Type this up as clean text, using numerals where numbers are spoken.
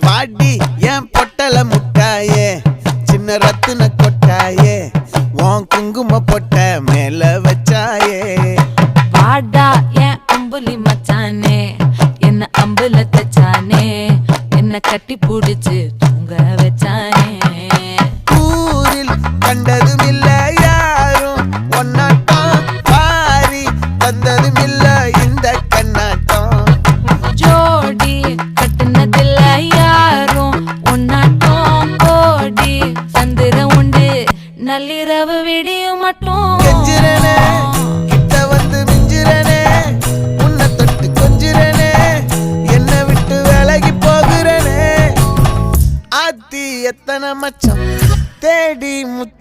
பாடி என் பொட்டல முட்டாயே சின்ன ரத்தின கொட்டாயே உன் குங்கும பொட்ட மேல வச்சாயே பாடா என் அம்புலி மச்சானே என்ன அம்புல தச்சானே என்ன கட்டி புடிச்சு தூங்க வச்சானே ஊரில் கண்டதும் இல்ல யாரும் ஒன்னாட்டம் பாரி வந்ததும் இல்ல இந்த கண்ணாட்டம் ஜோடி கட்டுனதில்ல யாரும் ஒன்னாட்டம் கோடி சந்திர உண்டு நள்ளிரவு விடியும் மட்டும் கெஞ்சிரனே கிட்ட வந்து மிஞ்சிரனே உன்னை தொட்டு கொஞ்சிரனே என்னை விட்டு விலகி போகிறனே ஆத்தி எத்தனை மச்சம் தேடி முத்து